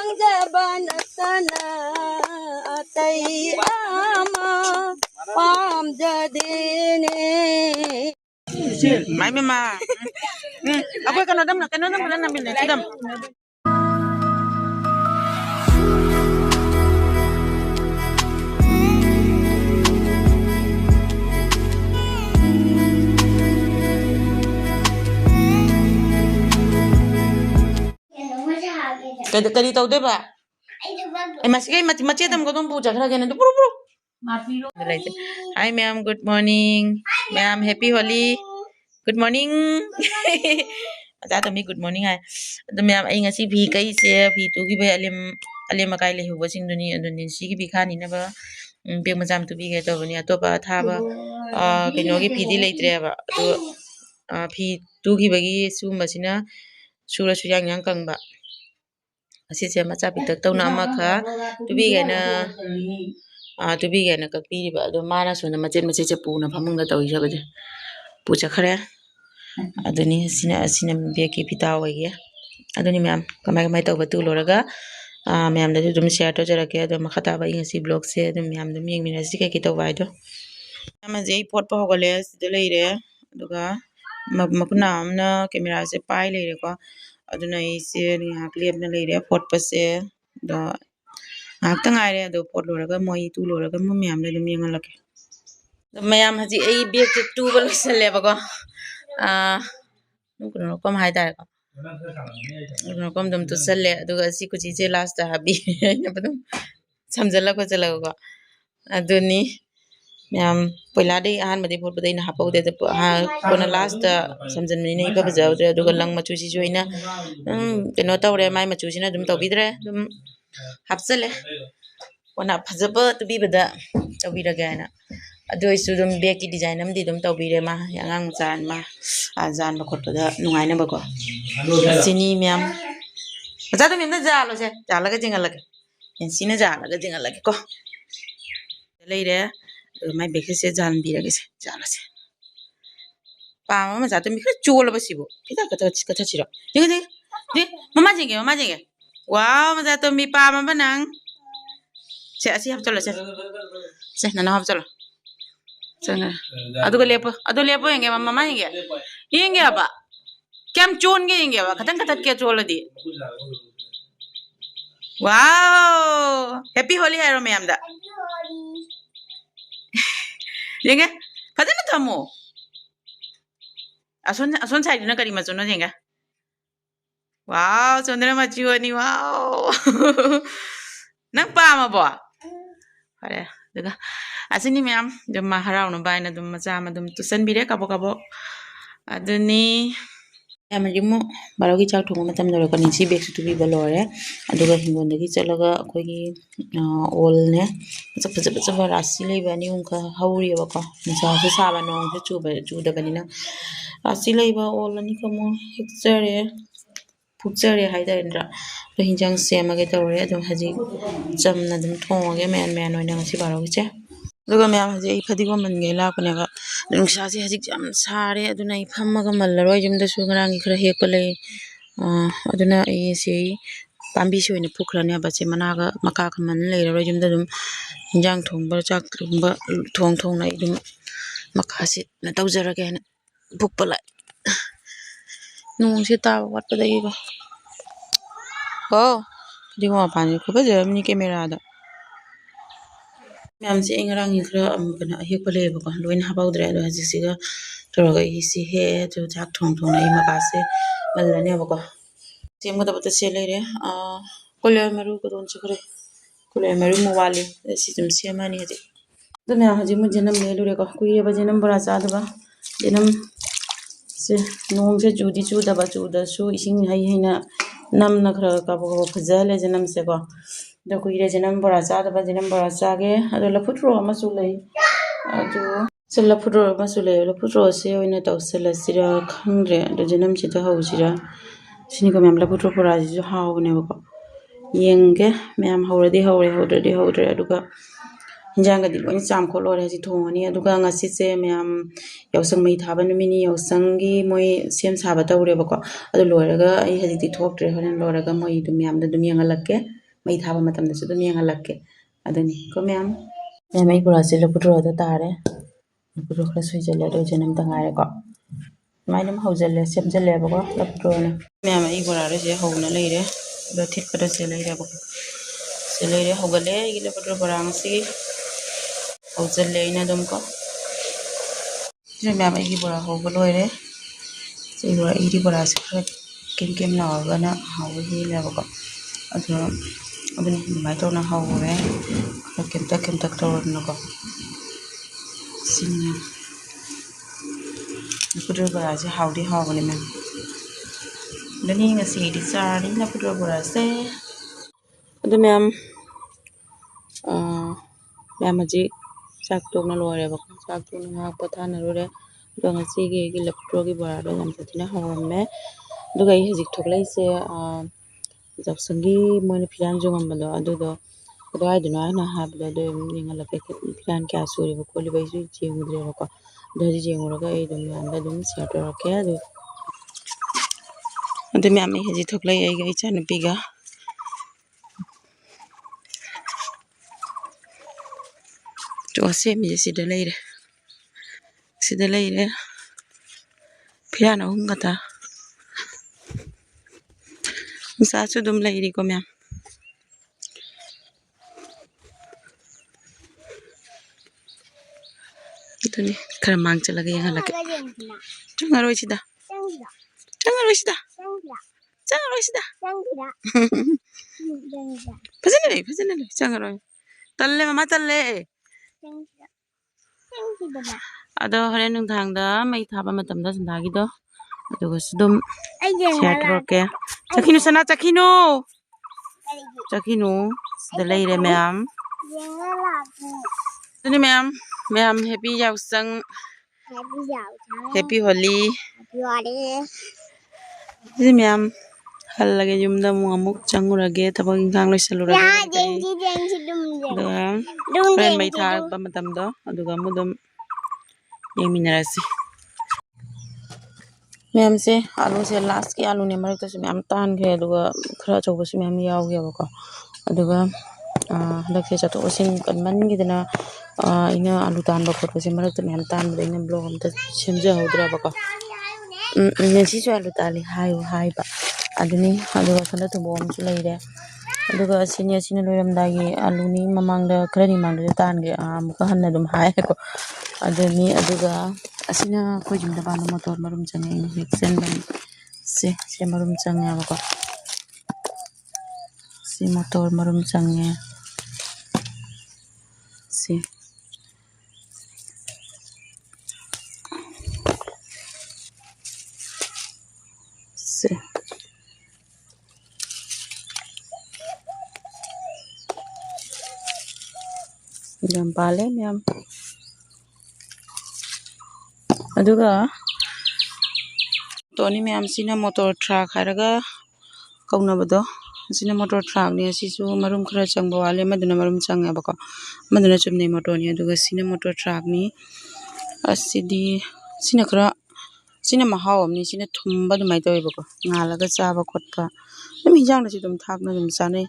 पांजबनतना अतैयामा पामजदेने Mai mama. Aku kan adam nak kenal nama nama ni adam. Kadi tahu deh pak. Masih macam adam kau tuh puja kerja ni tu puru puru. Hi ma'am, good morning. Ma'am, happy Holi. Good morning. Ada tu mi good morning hai. Tu ma'am, ay ngasi bhi kai se bhi tu ki bhi alim makai le huwa sing dunia si ki bhi khani na ba. Biang macam tu bhi kai tu bani atau ba tha ba. Keno ki bhi di le itre ba. Tu bhi tu ki bagi su masina sura su yang kang ba. Asi se macam itu tahu nama kah. Tu bhi kai na. Tu bhi kai na kakpi ba. Tu mana su na macam cepu na phamung na tahu isya baje. Puja khare. Aduni sina biaki pita wagi. Aduni ma'am kamai tahu betul loraga. Ma'am dah tu dum share tu jara ke tu makata ba ingasi blog se tu ma'am dum yang mina sih kita tahu itu. Ma'am jadi pot pa hogale tu le ire. Duga makuna amna kamera se pai le ire ko. Aduna isi ni hakli apna le ire pot pa se. Do hak tengah ire do pot loraga moi tu loraga ma'am dah dum yang lagi. Ma'am haji ai biak tu balu sele ba ko. Nukuno kom hai dar ko. Nukuno kom dum tu sele aduga si kuchi je last da habi. Napadum samjala ko chala ko. Aduni ma'am pela dei ahan made phot badai na hapau de ha kona last da samjan mani nei ba bajaw de aduga lang machu si joina keno tawre mai machu sina dum tawbidre dum hapsale kona phajaba tu bi bada tawbiraga na. Aduh isu dum beki design am di dum tau bire ma yang ang jan ma jan ba khot da nungai na ba ko sini miam aja tu miam da jalo se jala ga jingal lage en sine jala ga jingal lage ko le re mai beki se jan bi ra ge se jala se pa ma ja tu mi kha chol ba sibo pita ka chira de mama jenge wow ma ja tu mi pa ma banang se asi hap chalo se nana hap chalo Jangan. Aduh lepo yang apa mama yang apa? Kem cun yang apa? Kadang kia cun lagi. Wow, happy Holi hero me amda. Yang kadang tamu. Ason saya dina kari macam mana yang Wow, sondera macam ni wow. Nampak apa buat? Ada, juga. Asini ma'am dum maharau no baina dum majama dum tusan bire kabo aduni amarimu barogi chak thong matam dor kan si bek su bi balore aduga hingon dagi chalaga akogi ol ne chap rasi le bani unka hauri ba ko sa su sa ba nong chu da bani na rasi le ba ol ani kamo pukjare haida indra to hinjang semage tawre dum haji chamna dum thonge men oina ngasi barogi che Duga ma'am haji ifadigo mangge la ko ne ba nungsa si haji jam sare aduna ifammaga mallaroi jumda su ngangi khara hek pale aduna e si pambi si oina pukhrani ba che managa maka khaman leiroi jumda dum injang thongba chak thongba thong nai dum makasi na tawjarage na pukpala nung si ta wat padagi ko di mo pani ko ba jam ni camera da Ma'am si ingrang ikra kana hek pale ba ko loin habau dre do haji siga toroga isi he to jak thong na ima kase malane ba ko sem ko ta se le re kolya maru ko don chukre kolya maru mowali si tum se mani haji to ma'am haji mu janam le lu re ko kuye ba janam bara cha da ba janam se nong se judi chu da ba chu da su ising hai na nam na khra ka ba phajale janam se ko da kuire janam bara cha da ba janam bara cha ge ado la phutro ma su lei ado se la phutro ma su lei la phutro se oina taw sala sira khangre ado janam chi ta hau sira sini ko mem la phutro bara ji hau ne ba ko yenge mem hauradi haure ado ka hinjanga di loni cham kho lore ji thongani ado ka ngasi se mem yausang mai thaba numini yausangi moi sem saba tawre ba ko ado loraga ai haji ti thok tre horen loraga moi dum yam da dum yang alakke mei thaba matam da su dum yang alakke adani ko ma'am ma'am ai pura se laputro da tare laputro khra sui jale do janam ta ngare ko mai nam haujalle sem jale ba ko laputro na ma'am ai pura re je hauna leire do thik pada se leire ba se leire hogale ai laputro parang si haujalle ina dum ko je ma'am ai pura hogo loire se pura iri pura se khra kem kem na ga na hawo hi le ba ko adho adani mai to na hawo re kem tak to na ko sini laputro para se hawdi hawo ne ma'am dani ngasi di sari laputro para se ado ma'am ma'am ji sak to na lore ba sak to na pa tha na ro re do ngasi gi laputro gi bara do ngam thina hawam me do gai hajik thok lai se jak sangi mon phiran jongam ba do do do ai do na ha ba do ninga la pe phiran kya suri ba ko li bai su ji ngudre ko do ji jeng ro ga ai do ma'am da dum se to ra ke do ma'am ai hajik thok lai ai ga cha na pi ga to se mi si da lai re sida leire phiran ahum kata sa chu dum leiri ko ma'am ituni khara mang chala ga yang lake changaroi sida phajane le changaroi talle mama talle ado hore nung thang da mai thaba matam da sanda gi do aduga sudum share roke chakinu sana chakinu sida leire ma'am tuni ma'am happy yausang happy holi ji ma'am hal lage yumda mu amuk changurage tabang ingkang loisalurage friend mai thaba matam do aduga mudum yeminarasi ma'am se alu se last ki alu ne marak to se ma'am tan khe aduga khara chobo se ma'am yaw ge ba ko aduga lakhe chato osin kan man gi dana ina alu tan ba khot se marak to ma'am tan ba ina blog am ta semja hodra ba ko nesi so alu tali hai ba aduni aduga khana to bom chu leire aduga sini loiram da gi alu ni mamang da khara ni mang da tan ge amuka hanna dum hai ko aduni aduga asina ko jimda ba motor marum change injection ban se marum change ba ko si motor marum change si jam pale ma'am aduga toni ma'am sina motor truck haraga kauna bado sina motor truck ni asisu marum khara changba wale maduna marum changa bako maduna chumne motor ni aduga sina motor truck ni asidi sina khara sina mahau amni sina thumba dumai toy bako ngalaga chaba khotpa dum hinjang na dum thakna dum sanai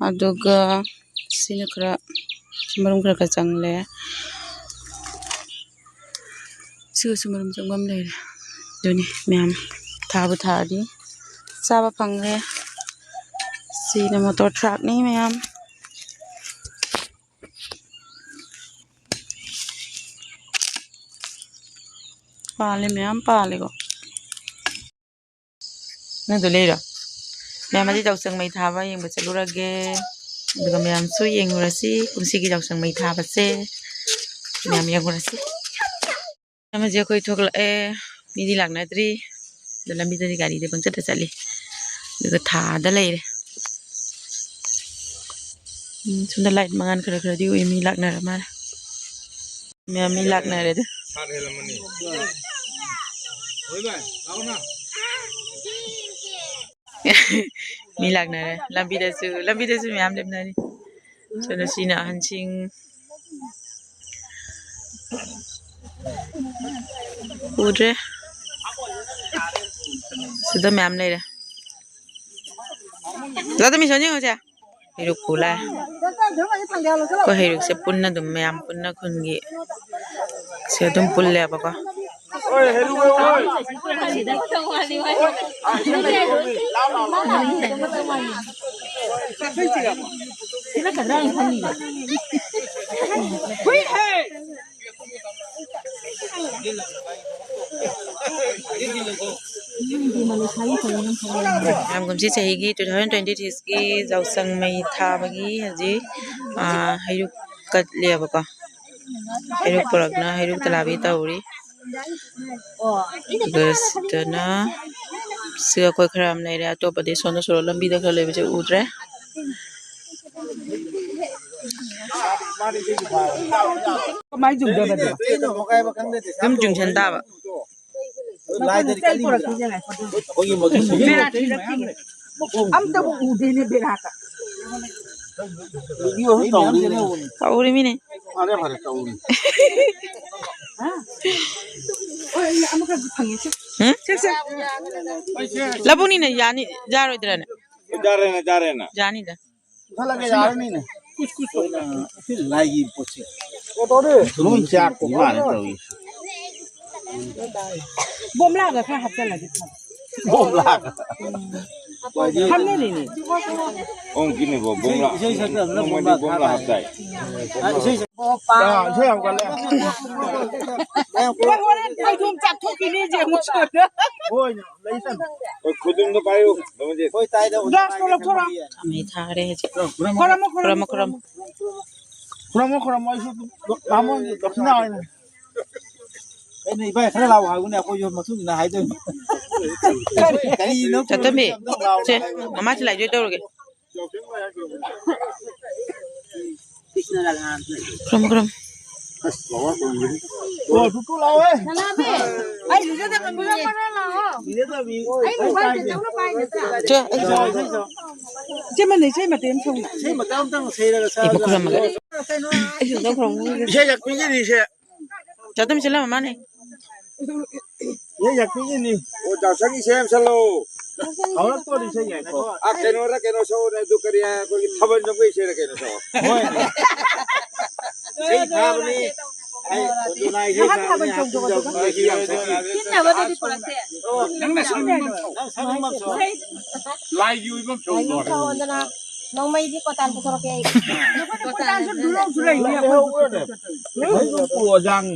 aduga sina khara marum khara ka changle sumarum changbam le doni ma'am thabu thadi chaba phangre sina motor truck ni ma'am pale ma'am pale ko na do leira ma'am ji jausang mai thaba yeng ba chalurage aduga ma'am su yengurasi kumsi gi jausang mai thaba se ma'am yengurasi ma'am ji koi thokla midi lagna tri da lambi da gari de bang chata chali aduga tha da leire sunda light mangan khara khara di ui mi lagna ra mara ma'am mi lagna re mi lagna re lambi da su ma'am lemna ni chana sina hansing udre sudah ma'am leire zada mi sonjing aja Hiruk pula. Ko hiruk se punna dum mayam punna khungi. Se dum pulle ba ko. Oi, hiruk oi. Am gumsi chahigi 2023 ki jausang mai tha bagi haji hiruk kat le ba ko. Hiruk purakna hiruk talabi tauri. Gus dana siga koi kharam nei ra to pade sono soro lambi da khale beje udre. Mai dùng được vậy. Gum jung chen da ba. Âm tao u đi này bị hạt. Tauri mi ne. Labuni ne yani jaro idra ne. जा रहे ना Jani da. कुछ फिर लागी पोछे वो तो रे सुनो क्या को मारे तो ये Bom la cái khác hạt chân là gì? बोम लाग Ham này này. ông kia này बोम ला nó बोम ला हट जाएใช่เอากันแล้ว Ai dùng chặt thuốc kia đi gì một chút nữa. โอ้ยเลยสั่นखुदुम तो पायो समझे कोई ताई दो Ra thôi thôi. Mai tha re haji. Koram Kuram kuram. 그럼 어디서 남은 없나 cái này vậy khá là lâu rồi cũng nè coi vô mà xuống này hay thôi cái gì nó Cha tami. Che mama chi lai joi to ro ke. Kuram kuram. ồ tụt lâu ấy Ai dù cho tao muốn ra nào. Ai muốn bay thì nó bay nữa. Che Chứ mà này chơi mà tiền không. thế mà tao tao thấy là sao ibu kuram ma. Ai dùng đâu không. thế giặc cái gì thế Cha tami sila mama ne. thế giặc cái gì ô chào sáng đi xem sao lô họ nó tôi đi xem nhảy thôi à cái nó sau này tôi cái cái thăm bên trong cái xe này cái nó sau thôi cái thăm đi ai tụi này thế nào bên trong tôi cái gì làm sao Nào vào đây đi qua xe. nắng này sao mà lai vui lắm rồi Nang may di ko tan ko sorok kay. của răng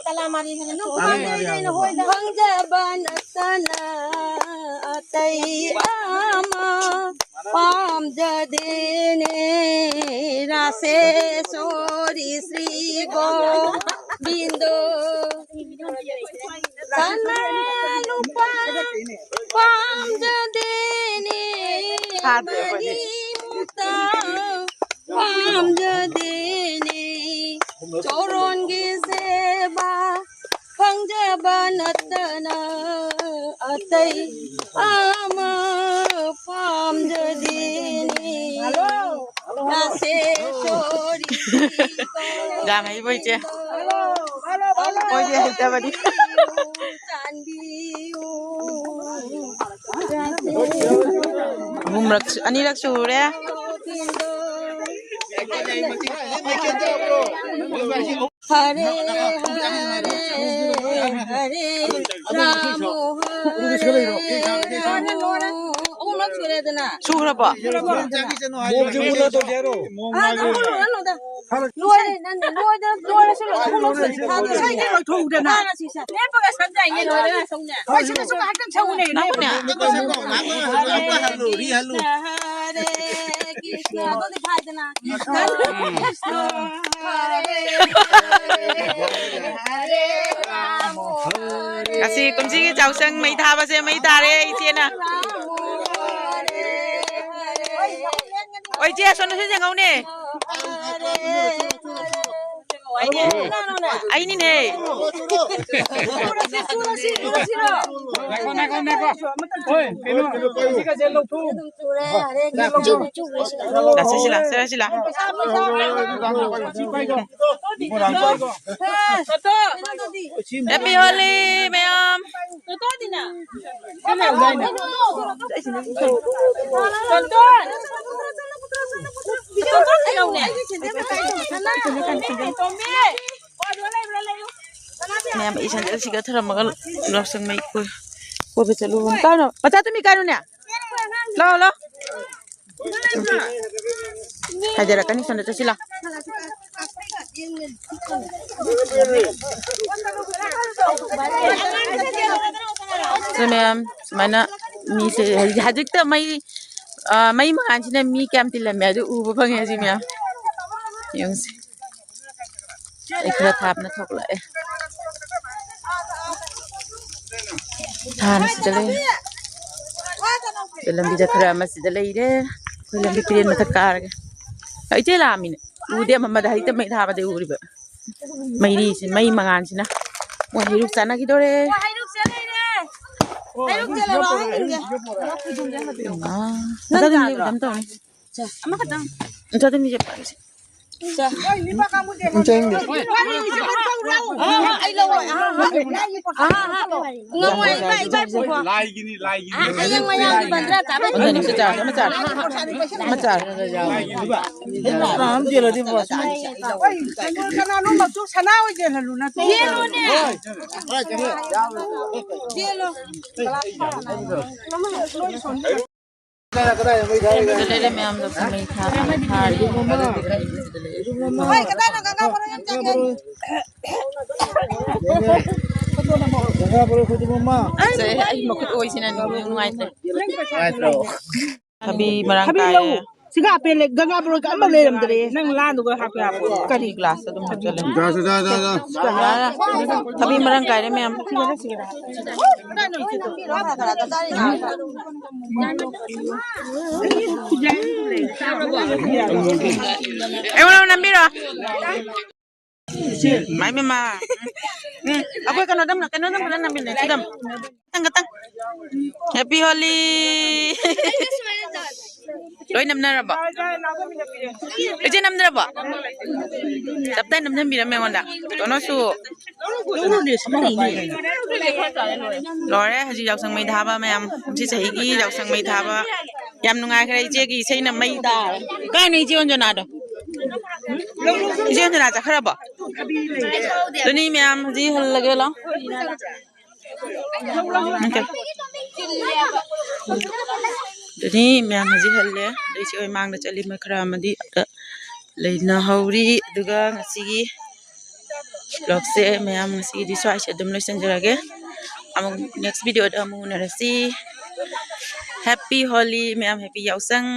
Kalamari sa no. Hang jaban sana atai ama pam jadene rase sori sri go bindo sana lupa pam jadene mani muta pam jadene choron gi seba Pangjabanatana atai ama pam jadini nase chori Ga mai boi che. Boi je hita badi. chandiu Mum rak ani rak sure. Hare Hare Ramo Hare ông nói chuyện đây nè Sura ba. 몸 좀 올라 또 제로 à nó nuôi đó số lượng không nói chuyện tha Sao cái rồi thu đây nè. là gì sao nếu mà cái sân này như nói là xong nè Ai xin số hạt chân sâu này. Na ne. Hare Krishna tôi đi khai đây nè Krishna Hare Hare Ramo Hare Kasi kumsi ki jausang mai tha ba se mai ta re che na. Oi che son se jang au ne. Ai ni ne. La se sila. Happy Holi, ma'am. Ma'am इशन जैसी का थरा मगर Lawson में कोई भी चलो हम कौन हो बता तुम क्या रुन्या लो लो हाजिर रखनी सुन तो सिला तो ma'am mana mi se hajik ta mai makan sini mi kam tilam ya tu ubu panggil sih ma'am yang sih ikhlas thap na thok lại than sedale dalam bija khara sedale ide kolam pikirin mata kar ke ai je la mi ne ude mama dah itu mai thap ade uri ba mai ri sin mai mangan sin na mo hiruk sana ki dore Ayo jalan lawan dia. Nanti ni jam tu ni. Ama kadang. Nanti ni jam apa sih? Enceng dia. Ai lawan. Ngomong ai ibat buat. Lai gini. Ayang mana di bandara tapi. Nanti ni secar. Ram dia lah dia bos. Karena lu masuk sana aja lah lu nanti. Dia lu ni. Dia lu. Sedale ma'am लोग समय था hari Hai kata nak kakak boleh yang jangan. Kakak boleh foto mama. saya ay makut oi sini nungai tu habis merangkai Siga pelek ganga boleh kat mana lem tadi. Nang lan tu kau happy apa. kari gelas tu macam tu dah. habis merangkai ni ma'am mana nampi ro mai mama aku kan adam nak nampi ni sudah tang happy holi Loi nam na ba? Eje nam na ba? Taptai nam nam biram mengonda. Tono su. Lore haji jaw sang mai thaba mayam. Ji sahi gi jaw sang mai thaba. Yam nungai khare je gi sei nam mai da. Ka ni ji on jona do. Ji on jona cha khara ba. Tuni mayam ji hal lage lo. Okay. Jadi ma'am हजी हल्ले लेसी ओय मांगना चली मैं खरा मदी लेना हौरी दुगा ngasi vlog se ma'am ngasi di swai se dum loisan jarage among next video da mu narasi happy holi ma'am happy yausang